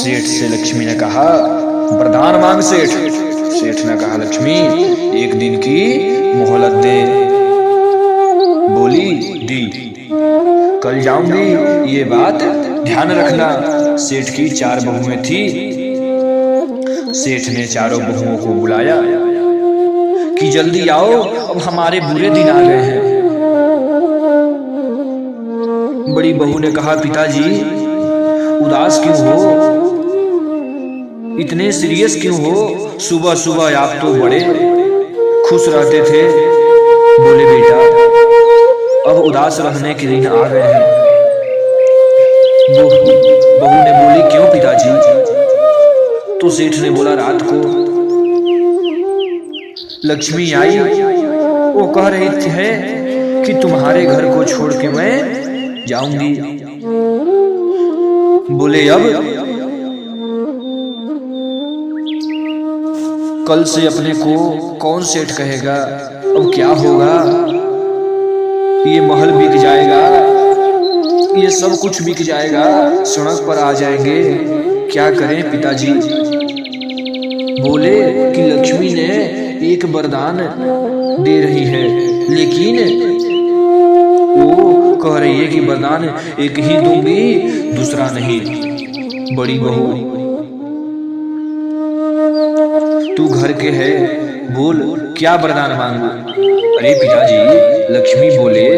सेठ से लक्ष्मी ने कहा, वरदान मांग सेठ। सेठ ने कहा, लक्ष्मी एक दिन की मोहलत दे। बोली, दी। कल जाऊंगी, ये बात ध्यान रखना। सेठ की 4 बहुएं थी। सेठ ने चारों बहुओं को बुलाया कि जल्दी आओ, अब हमारे बुरे दिन आ गए हैं। बड़ी बहू ने कहा, पिताजी उदास क्यों हो, इतने सीरियस क्यों हो? सुबह सुबह आप तो बड़े खुश रहते थे। बोले, बेटा अब उदास रहने के दिन आ गए हैं। बहू ने बोली, क्यों पिताजी? तो सेठ ने बोला, रात को लक्ष्मी आई, वो कह रही है कि तुम्हारे घर को छोड़ के मैं जाऊंगी। बोले, अब कल से अपने को कौन सेठ कहेगा? अब क्या होगा? ये महल बिक जाएगा, ये सब कुछ बिक जाएगा, सड़क पर आ जाएंगे, क्या करें पिताजी? बोले कि लक्ष्मी ने एक वरदान दे रही है, लेकिन वो कह रही है कि वरदान एक ही दूंगी, दूसरा नहीं। बड़ी बहू, तू घर के है, बोल क्या वरदान मांगू? अरे पिताजी, लक्ष्मी बोले,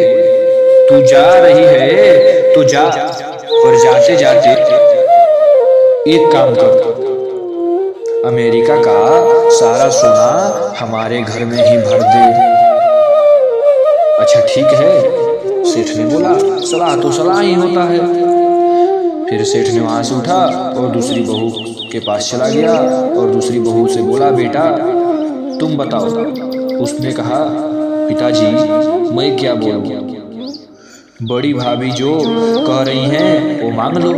तू जा रही है तो जा, पर जाते जाते एक काम कर, अमेरिका का सारा सोना हमारे घर में ही भर दे। अच्छा ठीक है, सेठ ने बोला, सलाह तो सलाह ही होता है। फिर सेठ ने वहां से उठा और दूसरी बहू के पास चला गया और दूसरी बहू से बोला, बेटा तुम बताओ। उसने कहा, पिताजी मैं क्या बोलूं, बड़ी भाभी जो कह रही हैं वो मांग लो।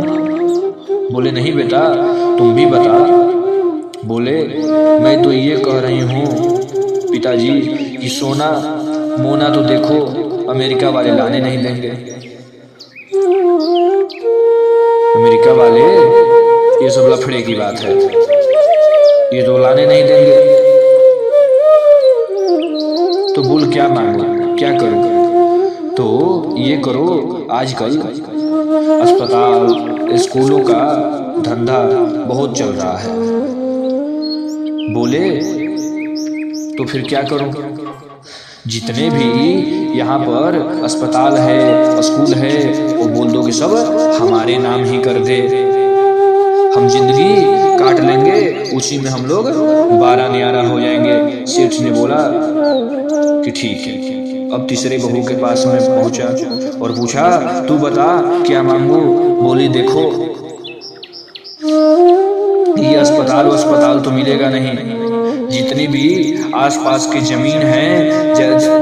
बोले, नहीं बेटा तुम भी बता। बोले, मैं तो ये कह रही हूँ पिताजी कि सोना मोना तो देखो अमेरिका वाले लाने नहीं देंगे। अमेरिका वाले ये सब लफड़े की बात है, ये तो लाने नहीं देंगे। तो बोल क्या मांगो, क्या करूं? तो ये करो, आजकल अस्पताल स्कूलों का धंधा बहुत चल रहा है। बोले, तो फिर क्या करूं? जितने भी यहाँ पर अस्पताल है, स्कूल है, वो बोल दो कि सब हमारे नाम ही कर दे, हम जिंदगी काट लेंगे, उसी में हम लोग 12 न्यारा हो जाएंगे। सेठ ने बोला कि ठीक है। अब तीसरे बहू के पास में पहुंचा और पूछा, तू बता क्या मांगू? बोली, देखो ये अस्पताल तो मिलेगा नहीं, जितनी भी आसपास की जमीन है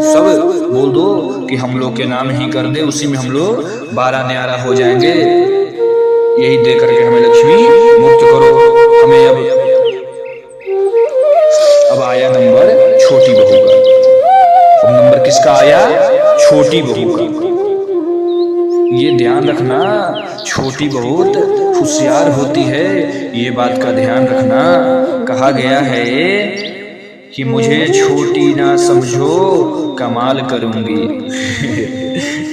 सब बोल दो कि हम लोग के नाम ही कर दे, उसी में हम लोग 12 न्यारा हो जाएंगे। यही दे करके हमें लक्ष्मी मुक्त करो। हमें अब आया नंबर छोटी बहू का। अब नंबर किसका आया? छोटी बहू का। ये ध्यान रखना, छोटी बहुत होशियार होती है, ये बात का ध्यान रखना। कहा गया है कि मुझे छोटी ना समझो, कमाल करूंगी।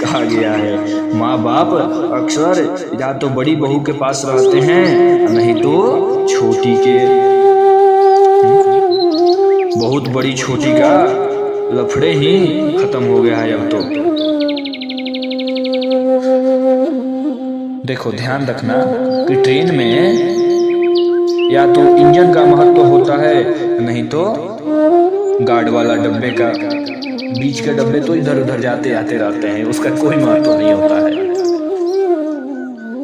कहा गया है। माँ बाप अक्सर या तो बड़ी बहू के पास रहते हैं, नहीं तो छोटी के। बहुत बड़ी छोटी का लफड़े ही खत्म हो गया है अब तो। देखो ध्यान रखना कि ट्रेन में या तो इंजन का महत्व होता है, नहीं तो गार्ड वाला डब्बे का। बीच के डब्बे तो इधर उधर जाते आते रहते हैं, उसका कोई महत्व नहीं होता है।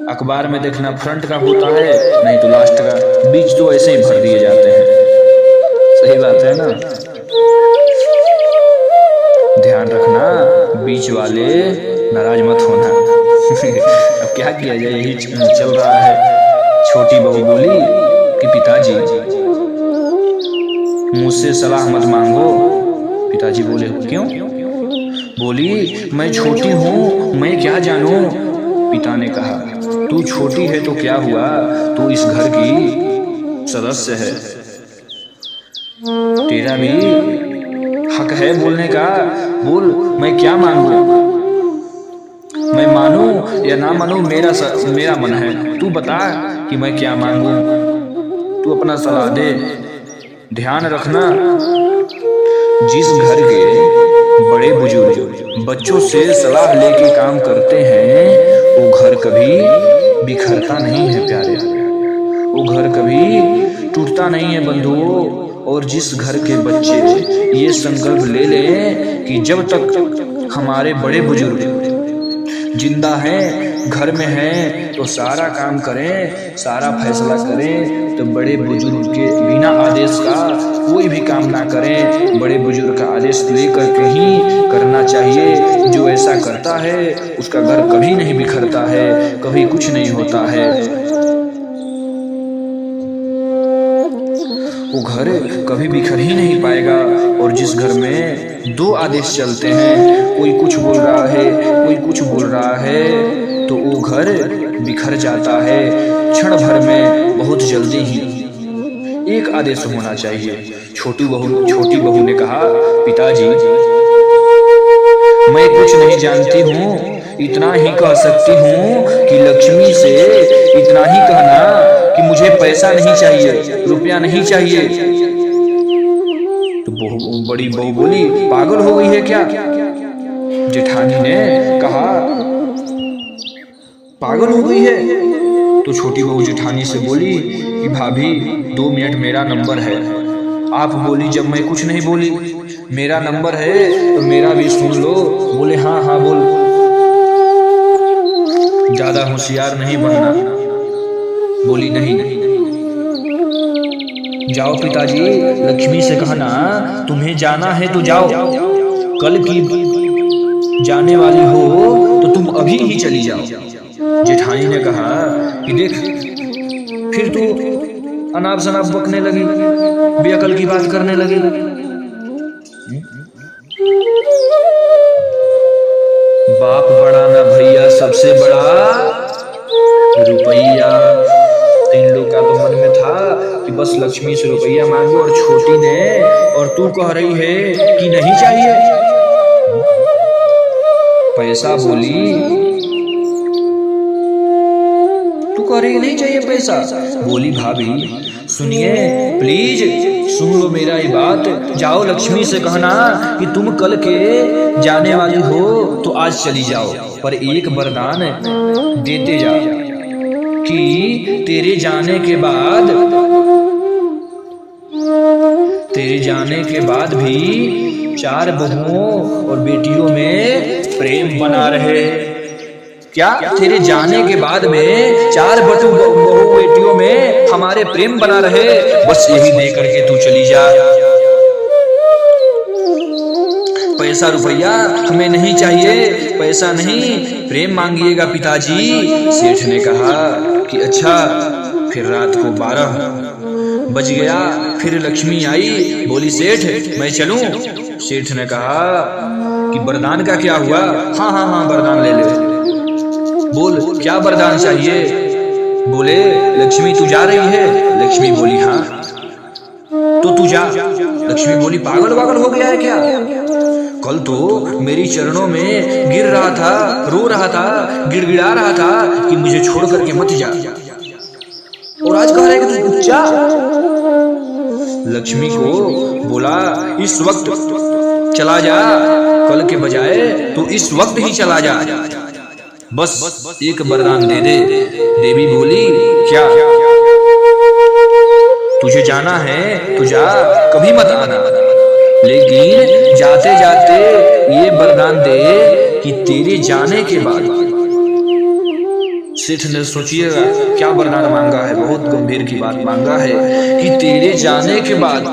अखबार में देखना फ्रंट का होता है, नहीं तो लास्ट का। बीच तो ऐसे ही भर दिए जाते हैं। सही बात है ना? ध्यान रखना, बीच वाले नाराज मत होना। अब क्या किया जाए, यही चल रहा है। छोटी बहू बोली कि पिताजी मुझसे सलाह मत मांगो। पिताजी बोले, क्यों? बोली, मैं छोटी हूँ, मैं क्या जानूं। पिता ने कहा, तू छोटी है तो क्या हुआ, तू इस घर की सदस्य है, तेरा भी हक है बोलने का। बोल, मैं क्या मांगू, मैं मानूं या ना मानूं, मेरा मन है। तू बता कि मैं क्या मांगू, तू अपना सलाह दे। ध्यान रखना, जिस घर के बड़े बुजुर्ग बच्चों से सलाह लेके काम करते हैं, वो घर कभी बिखरता नहीं है प्यारे, वो घर कभी टूटता नहीं है बंधुओं। और जिस घर के बच्चे ये संकल्प ले लें कि जब तक हमारे बड़े बुजुर्ग जिंदा हैं, घर में हैं, तो सारा काम करें, सारा फैसला करें, तो बड़े बुजुर्ग के बिना आदेश का कोई भी काम ना करें। बड़े बुजुर्ग का आदेश लेकर के ही करना चाहिए। जो ऐसा करता है उसका घर कभी नहीं बिखरता है, कभी कुछ नहीं होता है। वो घर कभी बिखर ही नहीं पाएगा। और जिस घर में दो आदेश चलते हैं, कोई कुछ बोल रहा है, कोई कुछ बोल रहा है, तो वो घर बिखर जाता है क्षण भर में, बहुत जल्दी ही। एक आदेश होना चाहिए। छोटी बहू ने कहा, पिताजी मैं कुछ नहीं जानती हूँ, इतना ही कह सकती हूँ कि लक्ष्मी से इतना ही कहना कि मुझे पैसा नहीं चाहिए, रुपया नहीं चाहिए। तो बड़ी बहू बोली, पागल हो गई है क्या? जेठानी ने कहा, पागल हो गई है? तो छोटी बहू जेठानी से बोली कि भाभी 2 मिनट, मेरा नंबर है। आप बोली जब मैं कुछ नहीं बोली, मेरा नंबर है तो मेरा भी सुन लो। बोले हाँ हाँ बोल, ज्यादा होशियार नहीं बनना। बोली नहीं, जाओ पिताजी, लक्ष्मी से कहना तुम्हें जाना है तो जाओ, कल की जाने वाली हो तो तुम अभी ही चली जाओ। जेठानी ने कहा कि देख, फिर तू अनाप शनाप बकने लगी, बेअकल की बात करने लगी। बाप बड़ा ना भैया, सबसे बड़ा रुपया। इन लोग का तो मन में था कि बस लक्ष्मी से रुपया मांगो, और छोटी ने, और तू कह रही है कि नहीं चाहिए पैसा। बोली तू कह रही नहीं चाहिए पैसा। बोली भाभी सुनिए प्लीज, सुन लो मेरा ये बात। जाओ लक्ष्मी से कहना कि तुम कल के जाने वाली हो तो आज चली जाओ, पर एक वरदान देते जाओ कि तेरे जाने के बाद भी 4 बहुओं और बेटियों में प्रेम बना रहे। क्या तेरे जाने के बाद में 4 बहु बेटियों में हमारे प्रेम बना रहे? बस यही दे करके तू चली जा। पैसा रुपया हमें नहीं चाहिए, पैसा नहीं, प्रेम मांगिएगा पिताजी। सेठ ने कहा कि अच्छा। फिर रात को 12 बज गया, फिर लक्ष्मी आई। बोली सेठ मैं चलूं? सेठ ने कहा कि वरदान का क्या हुआ? हाँ हाँ हाँ, वरदान ले ले। बोल क्या वरदान चाहिए? बोले लक्ष्मी तू जा रही है? लक्ष्मी बोली हाँ। तो तू जा। लक्ष्मी बोली पागल वागल हो गया है क्या? कल तो मेरी चरणों में गिर रहा था, रो रहा था, गिड़गिड़ा रहा था कि मुझे छोड़ करके मत जा, और आज कह रहा है कि तू जा। लक्ष्मी को बोला इस वक्त चला जा, कल के बजाय तू इस वक्त ही चला जा, बस एक वरदान दे दे। देवी बोली क्या? तुझे जाना है तो जा, कभी मत आना, लेकिन जाते जाते ये वरदान दे कि तेरे जाने के बाद। सेठ ने सोचिएगा क्या वरदान मांगा है, बहुत गंभीर की बात मांगा है कि तेरे जाने के बाद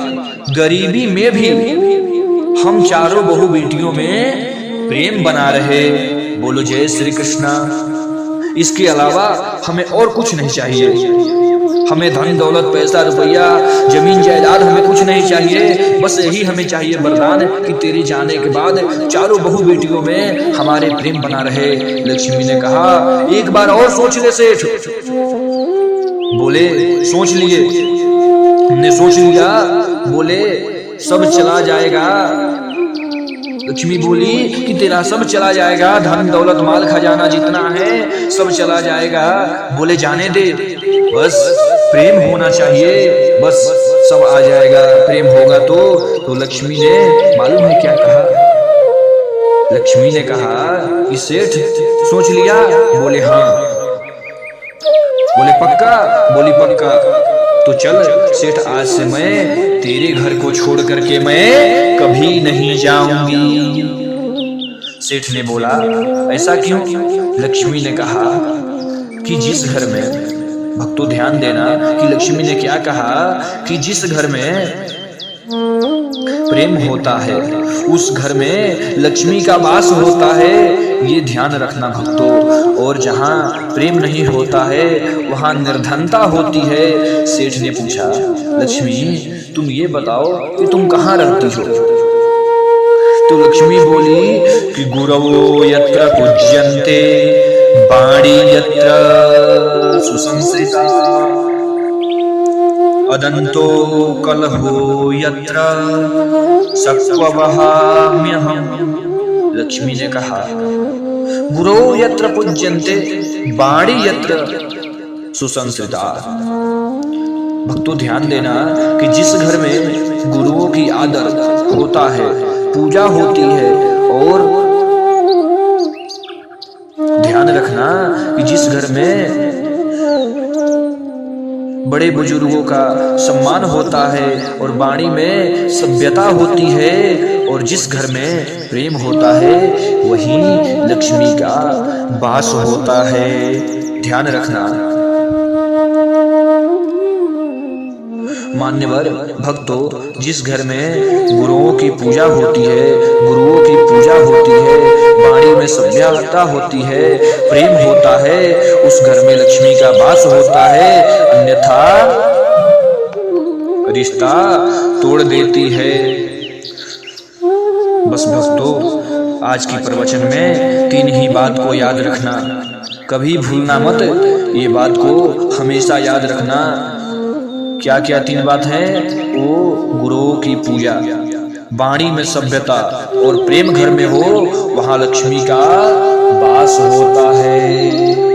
गरीबी में भी हम 4 बहु बेटियों में प्रेम बना रहे। बोलो जय श्री कृष्णा। इसके अलावा हमें और कुछ नहीं चाहिए। हमें धन दौलत पैसा रुपया जमीन जायदाद हमें कुछ नहीं चाहिए। बस यही हमें चाहिए वरदान कि तेरे जाने के बाद चारों बहू बेटियों में हमारे प्रेम बना रहे। लक्ष्मी ने कहा एक बार और सोच ले सेठ। बोले सोच लिए, हमने सोच लिया। बोले सब चला जाएगा। लक्ष्मी बोली कि तेरा सब चला जाएगा, धन दौलत माल खजाना जितना है सब चला जाएगा। बोले जाने दे, बस प्रेम होना चाहिए, बस सब आ जाएगा, प्रेम होगा तो लक्ष्मी ने मालूम है क्या कहा? लक्ष्मी ने कहा कि सेठ सोच लिया? बोले हाँ। बोले पक्का? बोली पक्का। तो चल सेठ, आज से मैं तेरे घर को छोड़ करके मैं कभी नहीं जाऊंगी। सेठ ने बोला ऐसा क्यों? लक्ष्मी ने कहा कि जिस घर में, भक्तों ध्यान देना कि लक्ष्मी ने क्या कहा, कि जिस घर में प्रेम होता है उस घर में लक्ष्मी का वास होता है। ये ध्यान रखना भक्तों। और जहाँ प्रेम नहीं होता है वहाँ निर्धनता होती है। सेठ ने पूछा लक्ष्मी तुम ये बताओ कि तुम कहाँ रहती हो? तो लक्ष्मी बोली कि गुरवो यत्र पूज्यन्ते वाणी यत्र सुसंस्कृता अदंतो कलहो यत्र सत्ववहाम्यहम्। लक्ष्मी ने कहा गुरो यत्र पूज्यन्ते वाणी यत्र सुसंस्कृता। भक्तों ध्यान देना कि जिस घर में गुरुओं की आदर होता है, पूजा होती है, और ध्यान रखना कि जिस घर में बड़े बुजुर्गों का सम्मान होता है और वाणी में सभ्यता होती है, और जिस घर में प्रेम होता है वहीं लक्ष्मी का वास होता है। ध्यान रखना। मान्यवर भक्तों, जिस घर में गुरुओं की पूजा होती है, गुरुओं की पूजा होती है, वाणी में सभ्यता होती है, प्रेम होता है, उस घर में लक्ष्मी का वास होता है। अन्यथा रिश्ता तोड़ देती है। बस भक्तों, आज की प्रवचन में 3 ही बात को याद रखना, कभी भूलना मत। ये बात को हमेशा याद रखना। क्या क्या 3 बात है? वो गुरुओं की पूजा, वाणी में सभ्यता और प्रेम घर में हो वहां लक्ष्मी का वास होता है।